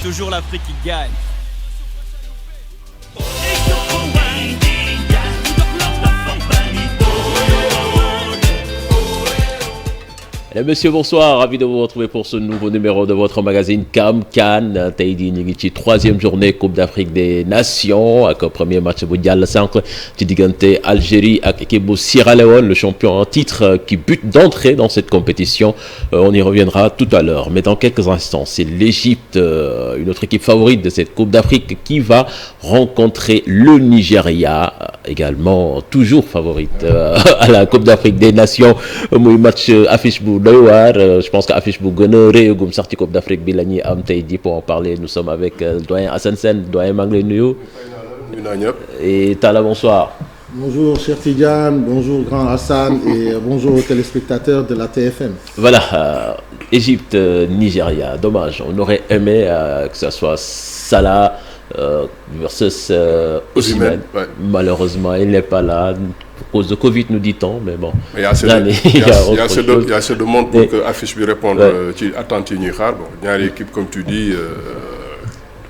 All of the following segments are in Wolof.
Toujours l'Afrique qui gagne. Monsieur, bonsoir, ravi de vous retrouver pour ce nouveau numéro de votre magazine Kam Kan. tey jii ñu ngi ci troisième journée Coupe d'Afrique des Nations ak premier match bu jàll sànq ci diggante Algérie ak équipe bu Sierra Leone, le champion en titre qui bute d'entrée dans cette compétition. On y reviendra tout à l'heure, mais dans quelques instants, c'est l'Égypte, une autre équipe favorite de cette Coupe d'Afrique, qui va rencontrer le Nigeria, également toujours favorite à la Coupe d'Afrique des Nations. Muy match affiche bu doy waar, je pense que affiche bu gën a réegum sax ci Coupe d'Afrique bi la ñuy am tey jii. Pour en parler, nous sommes avec doyen Assane Sène. Doyen, maa ngi lay nuyu. Et Talla, bonsoir. Bonjour cher Tidiane, bonjour grand Hassan et bonjour aux téléspectateurs de la TFM. Voilà, Égypte, Nigeria, dommage, on aurait aimé que ça soit Salah versus Osimhen. Ouais. Malheureusement, il n'est pas là. À cause de Covid, nous dit-on, mais bon. Il y a assez de monde pour que affiche bi répondre ci attentes yi ñuy xaar. Bon, ñaari équipe comme tu dis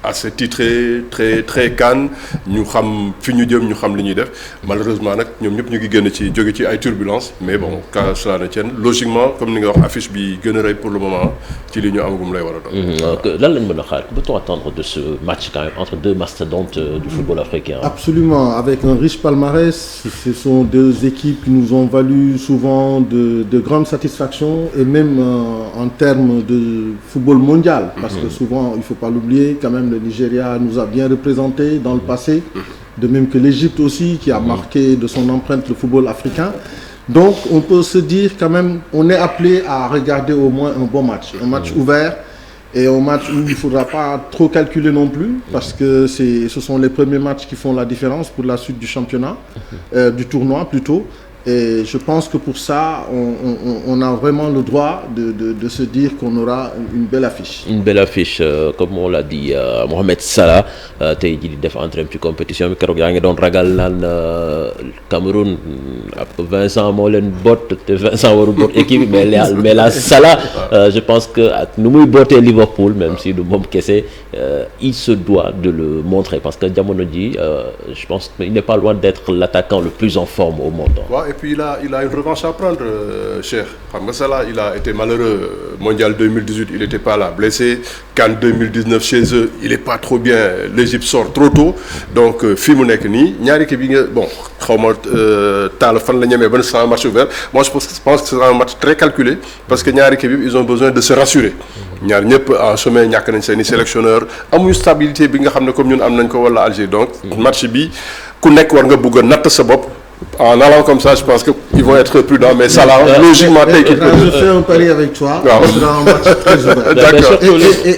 assez titré, très CAN, ñu xam fi ñu jëm, ñu xam li ñuy def. Malheureusement nag ñoom ñëpp ñu ngi génn ci jóge ci ay turbulences, mais bon, qu'à cela ne tienne, logiquement comme ni nga wax affiche bi gën a rëy pour le moment ci li ñu amagum lay war a doon. Lan lañ mën a xaar, que peut-on attendre de ce match quand même entre deux mastodontes du football africain? Absolument, avec un riche palmarès, ce sont deux équipes qui nous ont valu souvent de grandes satisfactions et même en termes de football mondial, parce que souvent, il ne faut pas l'oublier, quand même le Nigeria nous a bien représenté dans le passé, de même que l'Égypte aussi, qui a marqué de son empreinte le football africain. Donc on peut se dire quand même, on est appelé à regarder au moins un bon match, un match ouvert et un match où il ne faudra pas trop calculer non plus, parce que ce sont les premiers matchs qui font la différence pour la suite du championnat, du tournoi plutôt. Et je pense que pour ça, on a vraiment le droit de se dire qu'on aura une belle affiche. Une belle affiche, comme on l'a dit, Mohamed Salah, tey jii di def entrée ci compétition bi keroog yaa ngi doon ragal naan Cameroun Vincent moo leen boot te Vincent warul boot équipe mais là Salah, je pense que ak nu muy bootee Liverpool, même si du moom kese, il se doit de le montrer parce que jamono ji, je pense qu'il n'est pas loin d'être l'attaquant le plus en forme au monde. Et puis il a une revanche à prendre, cher. Comme ça là, il a été malheureux. Mondial 2018, il n'était pas là, blessé. CAN 2019 chez eux, il n'est pas trop bien. L'Égypte sort trop tôt. Donc, fi mu nekk nii ñaari équipe yi nga bon xaw ma taal fan la ñemee ba ne c'est un match ouvert. Moi, je pense que c'est un match très calculé parce que ñaari équipe ils ont besoin de se rassurer. ñaar ñëpp en chemin ñàkk nañ seeni sélectionneur amuñu stabilité bi nga xam ne comme ñun am nañ ko wala Algérie. Donc, match bi ku nekk war nga bëgg a natt sa bopp. En allant comme ça, je pense qu'ils vont être prudents, mais ça là, logiquement, je fais un pari avec toi. Ce sera un match très ouvert. D'accord.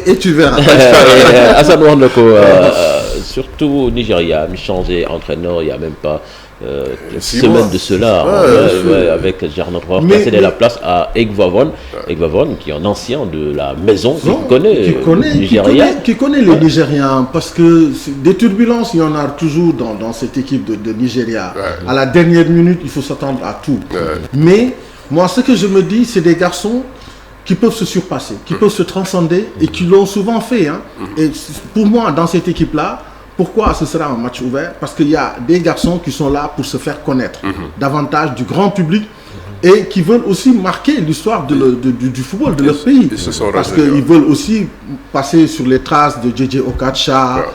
Et tu verras. Hassan wax na ko, surtout au Nigeria, mi changé entraîneur il y a même pas une semaine de cela, avec Gernot Rohr qui a cédé la place à Egbavon, qui est un ancien de la maison, qui connaît les Nigériens, parce que des turbulences, il y en a toujours dans cette équipe de Nigeria. À la dernière minute, il faut s'attendre à tout. Mais moi, ce que je me dis, c'est des garçons qui peuvent se surpasser, qui peuvent se transcender et qui l'ont souvent fait. Et pour moi, dans cette équipe-là, pourquoi ce sera un match ouvert? Parce qu'il y a des garçons qui sont là pour se faire connaître davantage du grand public et qui veulent aussi marquer l'histoire du football de leur pays. Parce qu'ils veulent aussi passer sur les traces de JJ Okocha,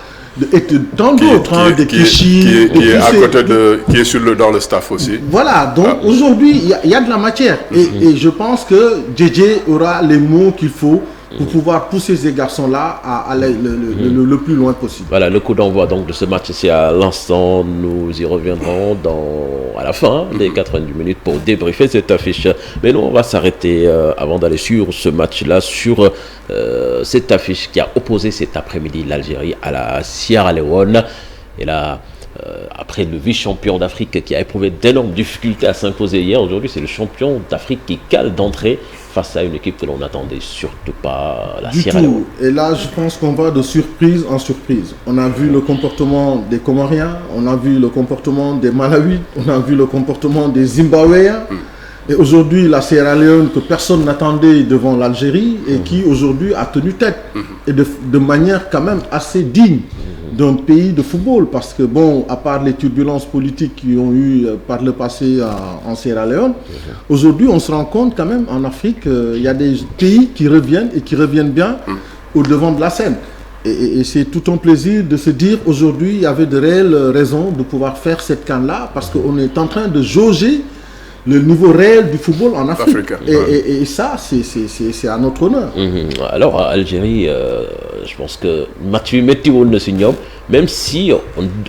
et tant d'autres, de Kishi, qui est à côté qui est dans le staff aussi. Voilà, donc aujourd'hui, il y a de la matière. Et je pense que JJ aura les mots qu'il faut pour pouvoir pousser ces garçons-là à aller le plus loin possible. Voilà, le coup d'envoi donc de ce match, c'est à l'instant. Nous y reviendrons à la fin des 90 minutes pour débriefer cette affiche. Mais nous, on va s'arrêter avant d'aller sur ce match-là, sur cette affiche qui a opposé cet après-midi l'Algérie à la Sierra Leone. Et là, après le vice-champion d'Afrique qui a éprouvé d'énormes difficultés à s'imposer hier, aujourd'hui c'est le champion d'Afrique qui cale d'entrée face à une équipe que l'on n'attendait surtout pas, la Sierra Leone. Et là, je pense qu'on va de surprise en surprise. On a vu le comportement des Comoriens, on a vu le comportement des Malawi, on a vu le comportement des Zimbabwéens. Et aujourd'hui, la Sierra Leone, que personne n'attendait devant l'Algérie, et qui aujourd'hui a tenu tête, et de manière quand même assez digne d'un pays de football. Parce que bon, à part les turbulences politiques qui ont eu par le passé en Sierra Leone, aujourd'hui on se rend compte quand même en Afrique, il y a des pays qui reviennent et qui reviennent bien au devant de la scène. Et c'est tout un plaisir de se dire aujourd'hui, il y avait de réelles raisons de pouvoir faire cette CAN-là, parce qu'on est en train de jauger le niveau réel du football en Afrique. Et ça, c'est à notre honneur. Alors, Algérie, je pense que match bi métti woon na si ñoom, même si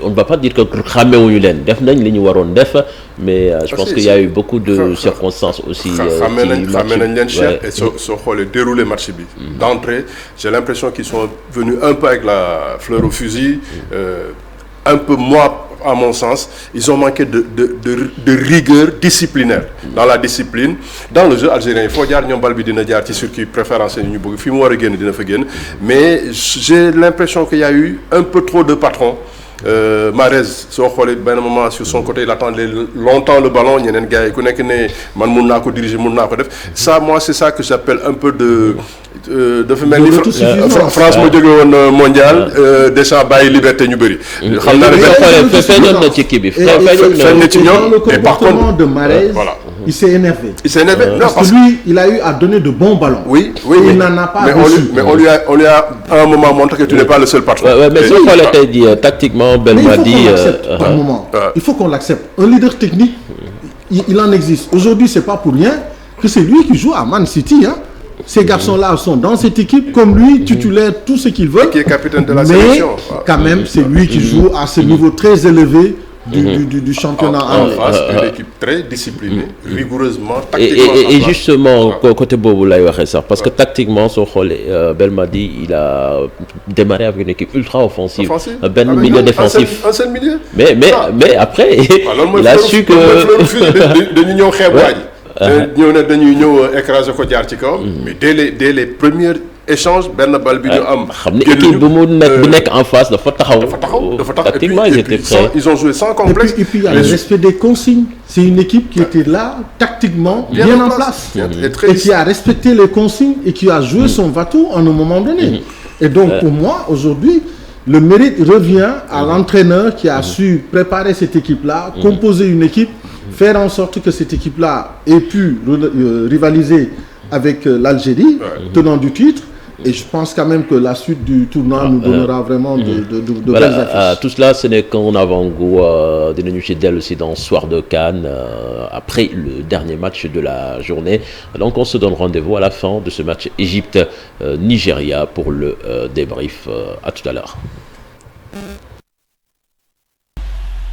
on ne va pas dire que xàmmewuñu leen def nañ li ñu waroon def, mais je pense qu'il y a eu beaucoup de circonstances aussi. xàmmee nañ leen cher, et soo xoolee déroulé match bi. D'entrée, j'ai l'impression qu'ils sont venus un peu avec la fleur au fusil, un peu moi. À mon sens, ils ont manqué de rigueur disciplinaire dans la discipline. Dans le jeu algérien, il faut dire ñoom bal bi dina jaar ci circuit préférentiel ñu bëgg fi mu war a génn dina fa génn, mais j'ai l'impression qu'il y a eu un peu trop de patrons. Mahrez soo xoolee benn moment sur son côté il attendait longtemps le ballon, ñeneen gars yi ku nekk ne man mun naa ko diriger mun naa ko def. Ça, moi, c'est ça que j'appelle un peu dafa mel ni France moo jóge woon mondial déjà bàyyi liberté ñu bëri. xam naa ne feeñoon na ci kii bi feeñ na ci ñoom. Mais par contre de Mahrez, il s'est énervé. Non, parce que lui, il a eu à donner de bons ballons. Oui. Il n'en a pas reçu. Mais on lui a à un moment montré que tu n'es pas le seul patron. Mais soo xoolee tey jii tactiquement Belmadi. Par moment. Il faut qu'on l'accepte. Un leader technique, il en existe. Aujourd'hui, c'est pas pour rien que c'est lui qui joue à Man City, hein. Ces garçons-là sont dans cette équipe comme lui, titulaire, tout ce qu'ils veulent. Et qui est capitaine de la sélection. Mais quand même, c'est lui qui joue à ce niveau très élevé du championnat anglais. En face, une équipe très disciplinée, rigoureusement, tactiquement. Et justement, côté boobu lay waxee sax, parce que tactiquement soo xoolee Belmadi il a démarré avec une équipe ultra offensive. Benn milieu défensif. Un seul milieu. Mais après, il a su que dañu ñëw xeeb waa ji. ñëw ne dañuy ñëw écraser ko jaar ci kaw. Mais dès les premiers échanges benn bal bi ñu am. xam ne équipe bu nekk en face dafa taxaw. Tactiquement ils étaient prêts. Ils ont joué sans complexe. Et puis il y a le respect des consignes. C'est une équipe qui était là tactiquement bien en place. Et qui a respecté les consignes et qui a joué son va-tout à un moment donné. Et donc pour moi aujourd'hui, le mérite revient à l'entraîneur qui a su préparer cette équipe-là, composer une équipe, faire en sorte que cette équipe-là ait pu rivaliser avec l'Algérie, tenant du titre. Et je pense quand même que la suite du tournoi nous donnera vraiment de belles affiches. Tout cela, ce n'est qu'un avant-goût dinañu ci dellu si dans Soir de CAN après le dernier match de la journée. Donc on se donne rendez-vous à la fin de ce match Égypte-Nigeria pour le débrief. À tout à l'heure.